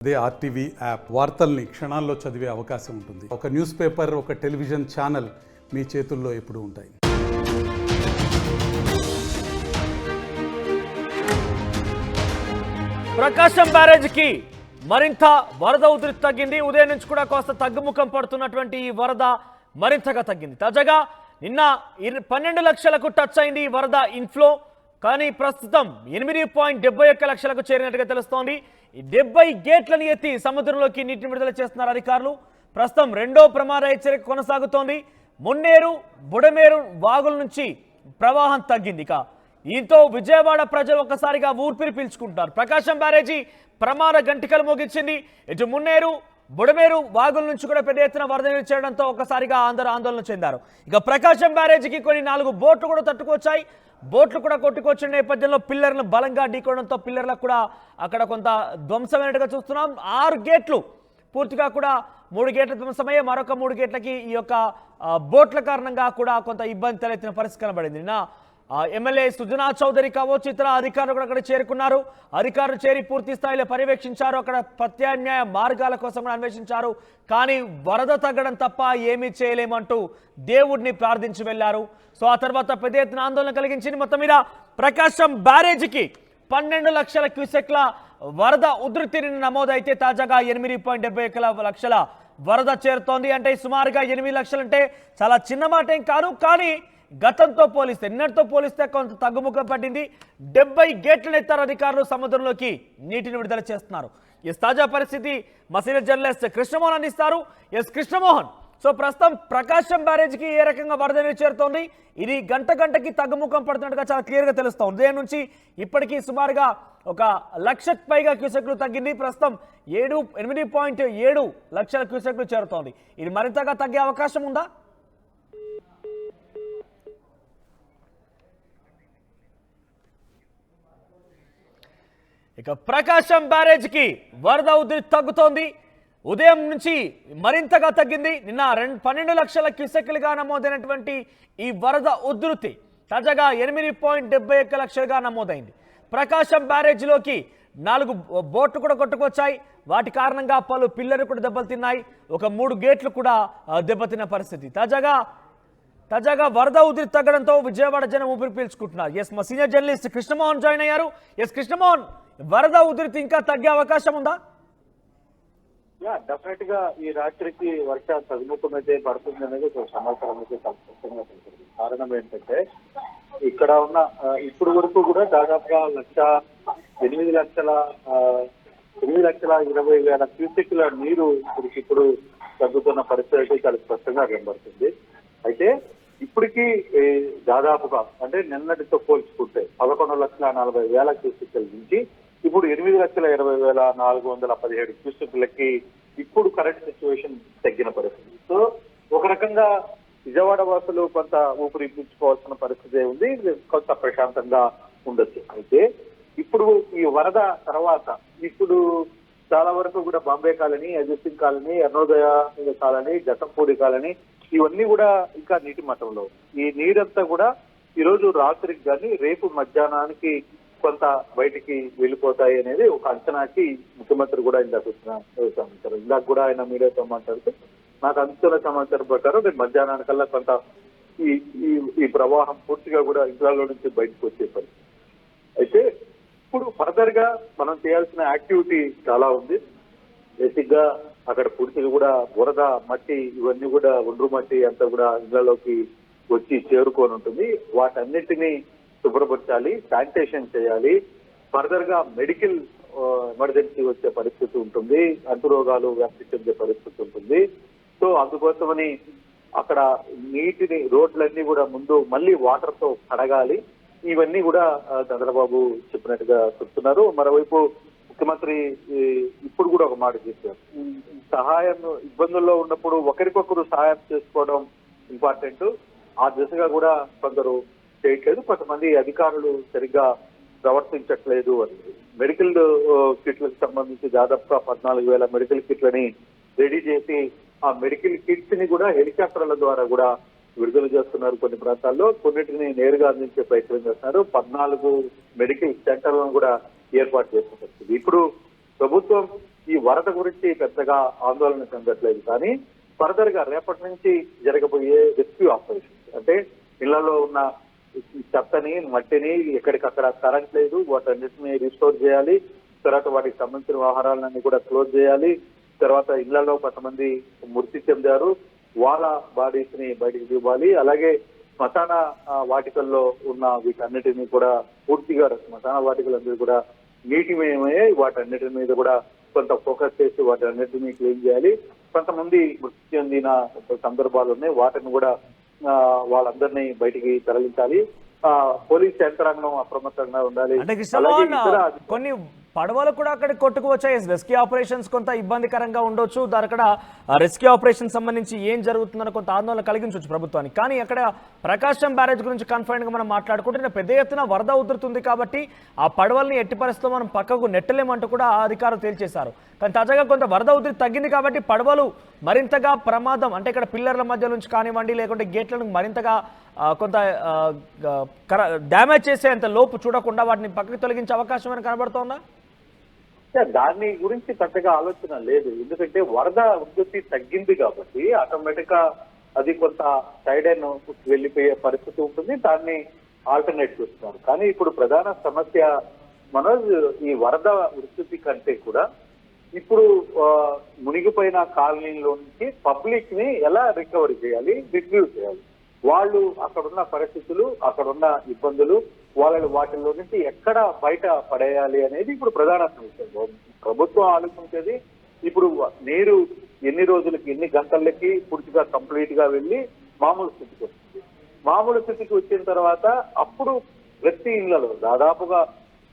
అదే RTV app వార్తల్ని క్షణాల్లో చదివే అవకాశం ఉంటుంది. ఒక న్యూస్ పేపర్, ఒక టెలివిజన్ ఛానల్ మీ చేతుల్లో ఎప్పుడూ ఉంటాయి. ప్రకాశం బ్యారేజ్కి మరింత వరద ఉధృతి తగ్గింది. ఉదయం నుంచి కూడా కాస్త తగ్గుముఖం పడుతున్నటువంటి ఈ వరద మరింతగా తగ్గింది. తాజాగా నిన్న 12 లక్షలకు టచ్ అయింది ఈ వరద ఇన్ఫ్లో. కానీ ప్రస్తుతం 8.71 లక్షలకు చేరినట్టుగా తెలుస్తోంది. ఈ 70 గేట్లను ఎత్తి సముద్రంలోకి నీటిని విడుదల చేస్తున్నారు అధికారులు. ప్రస్తుతం రెండో ప్రమాద హెచ్చరిక కొనసాగుతోంది. మున్నేరు, బుడమేరు వాగుల నుంచి ప్రవాహం తగ్గింది. ఇక దీంతో విజయవాడ ప్రజలు ఒక్కసారిగా ఊపిరి పీల్చుకుంటున్నారు. ప్రకాశం బ్యారేజీ ప్రమాద గంటికలు మోగించింది. ఇటు మున్నేరు, బుడమేరు వాగుల నుంచి కూడా పెద్ద ఎత్తున వరద నీరు చేరడంతో ఒక్కసారిగా అందరూ ఆందోళన చెందారు. ఇక ప్రకాశం బ్యారేజీకి కొన్ని 4 బోట్లు కూడా తట్టుకొచ్చాయి. బోట్లు కూడా కొట్టుకొచ్చిన నేపథ్యంలో పిల్లర్లను బలంగా ఢీకోవడంతో పిల్లర్లకు కూడా అక్కడ కొంత ధ్వంసమైనట్టుగా చూస్తున్నాం. 6 గేట్లు పూర్తిగా కూడా 3 గేట్ల ధ్వంసమయ్యే, మరొక 3 గేట్లకి ఈ యొక్క బోట్ల కారణంగా కూడా కొంత ఇబ్బంది తలెత్తిన పరిస్థితి కనబడింది. నిన్న ఎమ్మెల్యే సుజనా చౌదరి కావచ్చు, ఇతర అధికారులు కూడా అక్కడ చేరుకున్నారు. అధికారులు చేరి పూర్తి స్థాయిలో పర్యవేక్షించారు. అక్కడ ప్రత్యామ్నాయ మార్గాల కోసం కూడా అన్వేషించారు. కానీ వరద తగ్గడం తప్ప ఏమీ చేయలేమంటూ దేవుడిని ప్రార్థించి వెళ్లారు. సో ఆ తర్వాత పెద్ద ఎత్తున ఆందోళన కలిగించింది. మొత్తం మీద ప్రకాశం బ్యారేజీకి 12 లక్షల క్యూసెక్ల వరద ఉధృతి నమోదైతే తాజాగా 8.71 లక్షల వరద చేరుతోంది. అంటే సుమారుగా 8 లక్షలు అంటే చాలా చిన్న మాట ఏం కాదు. కానీ గతంతో పోలిస్తే, నిన్నటితో పోలిస్తే కొంత తగ్గుముఖం పట్టింది. 70 గేట్లను ఎత్తారు అధికారులు, సముద్రంలోకి నీటిని విడుదల చేస్తున్నారు. ఈ తాజా పరిస్థితి మా సీనియర్ జర్నలిస్ట్ కృష్ణమోహన్ అందిస్తారు. ఎస్ కృష్ణమోహన్, సో ప్రస్తుతం ప్రకాశం బ్యారేజ్కి ఏ రకంగా వరద నీరు చేరుతోంది? ఇది గంటకి తగ్గుముఖం పడుతున్నట్టుగా చాలా క్లియర్గా తెలుస్తోంది. ఉదయం నుంచి ఇప్పటికీ సుమారుగా 1 లక్షకు పైగా క్యూసెక్లు తగ్గింది. ప్రస్తుతం 8.7 లక్షల క్యూసెక్లు చేరుతోంది. ఇది మరింతగా తగ్గే అవకాశం ఉందా? ఇక ప్రకాశం బ్యారేజ్కి వరద ఉధృతి తగ్గుతోంది. ఉదయం నుంచి మరింతగా తగ్గింది. నిన్న 12 లక్షల క్యూసెక్లుగా నమోదైనటువంటి ఈ వరద ఉధృతి తాజాగా 8.71 లక్షలుగా నమోదైంది. ప్రకాశం బ్యారేజ్లోకి 4 బోట్లు కూడా కొట్టుకొచ్చాయి. వాటి కారణంగా పలు పిల్లలు కూడా దెబ్బలు తిన్నాయి. ఒక 3 గేట్లు కూడా దెబ్బతిన్న పరిస్థితి. తాజాగా వరద ఉధృతి తగ్గడంతో విజయవాడ జనం ఊపిరి పీల్చుకుంటున్నారు. ఎస్, మా సీనియర్ జర్నలిస్ట్ కృష్ణమోహన్ జాయిన్ అయ్యారు. ఎస్ కృష్ణమోహన్, వరద ఉధృతి ఇంకా తగ్గే అవకాశం ఉందా? డెఫినెట్ గా ఈ రాత్రికి వర్ష తగ్గుముఖం అయితే పడుతుంది అనేది ఒక సమాచారం అయితే స్పష్టంగా తెలుస్తుంది. కారణం ఏంటంటే ఇక్కడ ఉన్న ఇప్పుడు వరకు కూడా దాదాపుగా 8,20,000 క్యూసెక్ల నీరు ఇప్పుడు తగ్గుతున్న పరిస్థితి అయితే చాలా స్పష్టంగా కనబడుతుంది. అయితే ఇప్పటికీ దాదాపుగా అంటే నిన్నటితో పోల్చుకుంటే 11,40,000 క్యూసెక్ల నుంచి ఇప్పుడు 8,20,417 క్యూసెక్లకి ఇప్పుడు కరెంట్ సిచ్యువేషన్ తగ్గిన పరిస్థితి. సో ఒక రకంగా విజయవాడ వాసులు కొంత ఊపిరి పీల్చుకోవాల్సిన పరిస్థితి ఉంది, కొంత ప్రశాంతంగా ఉండొచ్చు. అయితే ఇప్పుడు ఈ వరద తర్వాత ఇప్పుడు చాలా వరకు కూడా Bombay colony, Ajit Singh colony, Arunodaya colony, జతంపూడి colony ఇవన్నీ కూడా ఇంకా నీటి మట్టంలో. ఈ నీరంతా కూడా ఈరోజు రాత్రికి కానీ రేపు మధ్యాహ్నానికి కొంత బయటికి వెళ్ళిపోతాయి అనేది ఒక అంచనాకి ముఖ్యమంత్రి కూడా ఇందాక కూడా ఆయన మీడియాతో మాట్లాడుతూ నాకు అంచుల సమాచారం ప్రకారం రేపు మధ్యాహ్నానికల్లా కొంత ఈ ప్రవాహం పూర్తిగా కూడా ఇంట్లో నుంచి బయటకు వచ్చే పరిస్థితి. అయితే ఇప్పుడు ఫర్దర్ గా మనం చేయాల్సిన యాక్టివిటీ చాలా ఉంది. బేసిక్ గా అక్కడ పూర్తిగా కూడా బురద, మట్టి ఇవన్నీ కూడా ఒండ్రు మట్టి అంతా కూడా ఇళ్లలోకి వచ్చి చేరుకొని ఉంటుంది. వాటన్నిటినీ శుభ్రపరచాలి, శానిటేషన్ చేయాలి. ఫర్దర్ గా మెడికల్ ఎమర్జెన్సీ వచ్చే పరిస్థితి ఉంటుంది, అంటురోగాలు వ్యాప్తి చెందే పరిస్థితి ఉంటుంది. సో అందుకోసమని అక్కడ నీటిని, రోడ్లన్నీ కూడా ముందు మళ్ళీ వాటర్ తో కడగాలి. ఇవన్నీ కూడా చంద్రబాబు చెప్పినట్టుగా చెప్తున్నారు. మరోవైపు ముఖ్యమంత్రి ఇప్పుడు కూడా ఒక మాట చేశారు, సహాయం ఇబ్బందుల్లో ఉన్నప్పుడు ఒకరికొకరు సహాయం చేసుకోవడం ఇంపార్టెంట్. ఆ దిశగా కూడా కొందరు చేయట్లేదు, కొంతమంది అధికారులు సరిగ్గా ప్రవర్తించట్లేదు అని. మెడికల్ కిట్లకు సంబంధించి దాదాపుగా 14,000 మెడికల్ కిట్లని రెడీ చేసి ఆ మెడికల్ కిట్స్ ని కూడా హెలికాప్టర్ల ద్వారా కూడా విడుదల చేస్తున్నారు. కొన్ని ప్రాంతాల్లో కొన్నిటిని నేరుగా అందించే ప్రయత్నం చేస్తున్నారు. 14 మెడికల్ సెంటర్లను కూడా ఏర్పాటు చేస్తున్నారు. ఇప్పుడు ప్రభుత్వం ఈ వరద గురించి పెద్దగా ఆందోళన చెందట్లేదు. కానీ ఫర్దర్ గా రేపటి నుంచి జరగబోయే రెస్క్యూ ఆపరేషన్స్ అంటే ఇళ్లలో ఉన్న చెత్తని మట్టిని ఎక్కడికక్కడ కరెంట్ లేదు వాటన్నిటిని రిస్టోర్ చేయాలి. తర్వాత వాటికి సంబంధించిన వ్యవహారాలన్నీ కూడా క్లోజ్ చేయాలి. తర్వాత ఇళ్లలో కొంతమంది మృతి చెందారు, వాళ్ళ బాడీస్ ని బయటికి ఇవ్వాలి. అలాగే శ్మశాన వాటికల్లో ఉన్న వీటన్నిటిని కూడా పూర్తిగా శ్మశాన వాటికలందరూ కూడా నీటిమయమయ్యాయి. వాటన్నిటి మీద కూడా కొంత ఫోకస్ చేసి వాటన్నిటిని క్లీన్ చేయాలి. కొంతమంది మృతి చెందిన సందర్భాలు ఉన్నాయి, వాటిని కూడా వాళ్ళందరినీ బయటికి తరలించాలి. పోలీస్ యంత్రాంగం అప్రమత్తంగా ఉండాలి. అంటే కృష్ణమోహన్, కొన్ని పడవలు కూడా అక్కడ కొట్టుకువచ్చాయి. రెస్క్యూ ఆపరేషన్స్ కొంత ఇబ్బందికరంగా ఉండొచ్చు, అక్కడ రెస్క్యూ ఆపరేషన్ సంబంధించి ఏం జరుగుతుందని కొంత ఆందోళన కలిగించవచ్చు ప్రభుత్వానికి. కానీ అక్కడ ప్రకాశం బ్యారేజ్ గురించి కన్ఫైన్ గా మనం మాట్లాడుకుంటే పెద్ద ఎత్తున వరద ఉధృతుంది కాబట్టి ఆ పడవల్ని ఎట్టి పరిస్థితుల్లో మనం పక్కకు నెట్టలేమంటూ కూడా ఆ అధికారులు తేల్చేశారు. కానీ తాజాగా కొంత వరద ఉధృతి తగ్గింది కాబట్టి పడవలు మరింతగా ప్రమాదం అంటే ఇక్కడ పిల్లర్ల మధ్య నుంచి కానివ్వండి లేకుంటే గేట్లను మరింతగా కొంత డ్యామేజ్ చేసేంత లోపు చూడకుండా వాటిని పక్కకి తొలగించే అవకాశం అని కనబడుతోందా? దాని గురించి పెద్దగా ఆలోచన లేదు. ఎందుకంటే వరద ఉధృతి తగ్గింది కాబట్టి ఆటోమేటిక్ గా అది కొంత సైడ్ అయిన వెళ్ళిపోయే పరిస్థితి ఉంటుంది. దాన్ని ఆల్టర్నేట్ చూస్తున్నారు. కానీ ఇప్పుడు ప్రధాన సమస్య మనోజ్, ఈ వరద ఉధృతి కంటే కూడా ఇప్పుడు మునిగిపోయిన కాలనీలో నుంచి పబ్లిక్ ని ఎలా రికవరీ చేయాలి, రిట్రీవ్ చేయాలి, వాళ్ళు అక్కడున్న పరిస్థితులు, అక్కడున్న ఇబ్బందులు, వాటిల్లో నుంచి ఎక్కడ బయట పడేయాలి అనేది ఇప్పుడు ప్రధాన సమస్య. ప్రభుత్వం ఆలోచించేది ఇప్పుడు నీరు ఎన్ని రోజులకి, ఎన్ని గంటలకి పూర్తిగా కంప్లీట్ గా వెళ్ళి మామూలు స్థితికి వస్తుంది. మామూలు స్థితికి వచ్చిన తర్వాత అప్పుడు ప్రతి ఇళ్లలో దాదాపుగా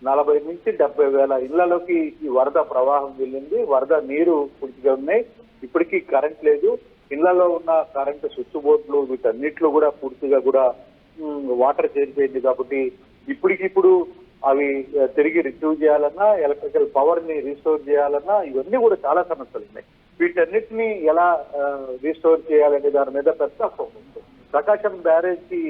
40 నుంచి 70 వేల ఇళ్లలోకి ఈ వరద ప్రవాహం వెళ్ళింది. వరద నీరు పూర్తిగా ఉన్నాయి. ఇప్పటికీ కరెంట్ లేదు. ఇళ్లలో ఉన్న కరెంటు స్విచ్ బోర్డులు వీటన్నిటిలో కూడా పూర్తిగా కూడా వాటర్ చేరిపోయింది. కాబట్టి ఇప్పటికిప్పుడు అవి తిరిగి రిట్రీవ్ చేయాలన్నా, ఎలక్ట్రికల్ పవర్ ని రీస్టోర్ చేయాలన్నా ఇవన్నీ కూడా చాలా సమస్యలు ఉన్నాయి. వీటన్నిటిని ఎలా రీస్టోర్ చేయాలనే దాని మీద పెద్ద ఫోకస్. ప్రకాశం బ్యారేజ్ కి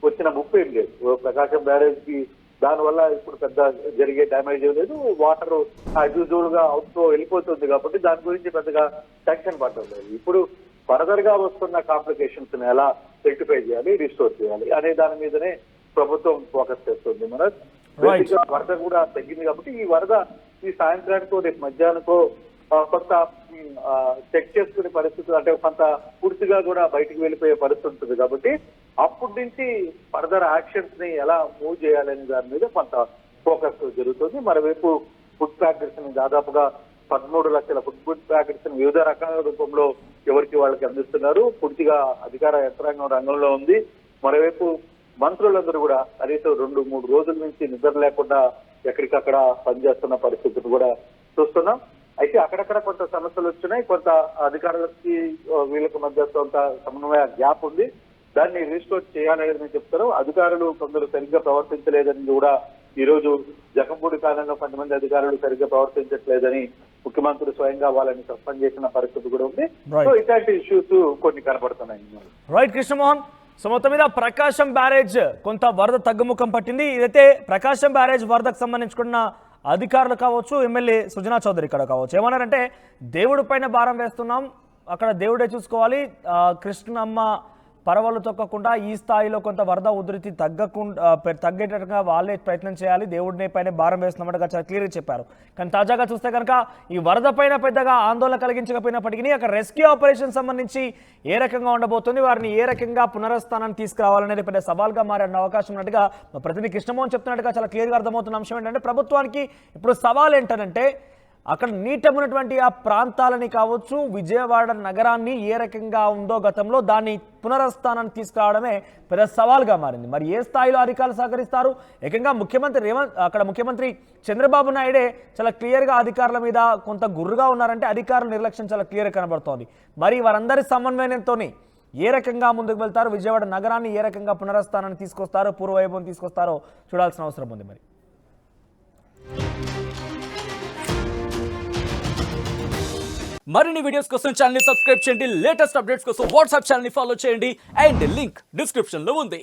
వచ్చిన ముప్పు ఏం లేదు. ప్రకాశం బ్యారేజ్ కి దానివల్ల ఇప్పుడు పెద్ద జరిగే డ్యామేజ్ ఏం లేదు. వాటర్ యూజువల్ గా అవుట్ ఫ్లో వెళ్ళిపోతుంది కాబట్టి దాని గురించి పెద్దగా టెన్షన్ పడడం లేదు. ఇప్పుడు ఫర్దర్ గా వస్తున్న కాంప్లికేషన్స్ ని ఎలా రెక్టిఫై చేయాలి, రిస్టోర్ చేయాలి అనే దాని మీదనే ప్రభుత్వం ఫోకస్ చేస్తుంది. మన వరద కూడా తగ్గింది కాబట్టి ఈ వరద ఈ సాయంత్రానికో రేపు మధ్యాహ్నానికో కొంత చెక్ చేసుకునే పరిస్థితి, అంటే కొంత పూర్తిగా కూడా బయటికి వెళ్ళిపోయే పరిస్థితి ఉంటుంది. కాబట్టి అప్పటి నుంచి ఫర్దర్ యాక్షన్స్ ని ఎలా మూవ్ చేయాలనే దాని మీద కొంత ఫోకస్ జరుగుతుంది. మరోవైపు ఫుడ్ ప్యాకెట్స్ ని దాదాపుగా 13 లక్షల ఫుడ్ ప్యాకెట్స్ ని వివిధ రకాల రూపంలో ఎవరికి వాళ్ళకి అందిస్తున్నారు. పూర్తిగా అధికార యంత్రాంగం రంగంలో ఉంది. మరోవైపు మంత్రులందరూ కూడా కనీసం 2-3 రోజుల నుంచి నిద్ర లేకుండా ఎక్కడికక్కడ పనిచేస్తున్న పరిస్థితులు కూడా చూస్తున్నాం. అయితే అక్కడక్కడ కొంత సమస్యలు వచ్చినాయి. కొంత అధికారులకి వీళ్ళకి మధ్య కొంత సమన్వయ గ్యాప్ ఉంది. దాన్ని రీస్టోర్ చేయాలనేది చెప్తారు. అధికారులు కొందరు సరిగ్గా ప్రవర్తించలేదని కూడా ఈ రోజు జగంపూడి కాలంలో కొంతమంది అధికారులు సరిగ్గా ప్రవర్తించట్లేదని ముఖ్యమంత్రి స్వయంగా వాళ్ళని సస్పెండ్ చేసిన పరిస్థితి కూడా ఉంది. సో ఇట్లాంటి ఇష్యూస్ కొన్ని కనబడుతున్నాయి. రైట్ కృష్ణమోహన్, సో మొత్తం మీద ప్రకాశం బ్యారేజ్ కొంత వరద తగ్గుముఖం పట్టింది. ఇదైతే ప్రకాశం బ్యారేజ్ వరదకు సంబంధించుకున్న అధికారులు కావచ్చు, ఎమ్మెల్యే సుజనా చౌదరి ఇక్కడ కావచ్చు, ఏమన్నారంటే దేవుడి పైన భారం వేస్తున్నాం, అక్కడ దేవుడే చూసుకోవాలి, కృష్ణమ్మ పరవలు తొక్కకుండా ఈ స్థాయిలో కొంత వరద ఉధృతి తగ్గేటట్టుగా వాళ్ళే ప్రయత్నం చేయాలి, దేవుడిని పైన భారం వేస్తున్నట్టుగా చాలా క్లియర్గా చెప్పారు. కానీ తాజాగా చూస్తే కనుక ఈ వరద పైన పెద్దగా ఆందోళన కలిగించకపోయినప్పటికీ అక్కడ రెస్క్యూ ఆపరేషన్ సంబంధించి ఏ రకంగా ఉండబోతుంది, వారిని ఏ రకంగా పునరుస్థానాన్ని తీసుకురావాలనేది పెద్ద సవాల్గా మారే అవకాశం ఉన్నట్టుగా ప్రతినిధి కృష్ణమోహన్ చెప్తున్నట్టుగా చాలా క్లియర్గా అర్థమవుతున్న అంశం ఏంటంటే ప్రభుత్వానికి ఇప్పుడు సవాల్ ఏంటంటే అక్కడ నీటమున్నటువంటి ఆ ప్రాంతాలని కావచ్చు, విజయవాడ నగరాన్ని ఏ రకంగా ఉందో గతంలో దాన్ని పునరుస్థానాన్ని తీసుకురావడమే పెద్ద సవాల్గా మారింది. మరి ఏ స్థాయిలో అధికారులు సహకరిస్తారు? ఏకంగా ముఖ్యమంత్రి చంద్రబాబు నాయుడే చాలా క్లియర్గా అధికారుల మీద కొంత గుర్రుగా ఉన్నారంటే అధికారుల నిర్లక్ష్యం చాలా క్లియర్గా కనబడుతోంది. మరి వారందరి సమన్వయంతో ఏ రకంగా ముందుకు వెళ్తారు, విజయవాడ నగరాన్ని ఏ రకంగా పునరుస్థానాన్ని తీసుకొస్తారో, పూర్వవైభవం తీసుకొస్తారో చూడాల్సిన అవసరం ఉంది. మరి మరిన్ని వీడియోస్ కోసం ఛానల్ ని సబ్స్క్రైబ్ చేయండి. లేటెస్ట్ అప్డేట్స్ కోసం వాట్సాప్ ఛానల్ ని ఫాలో చేయండి. అండ్ లింక్ డిస్క్రిప్షన్ లో ఉంది.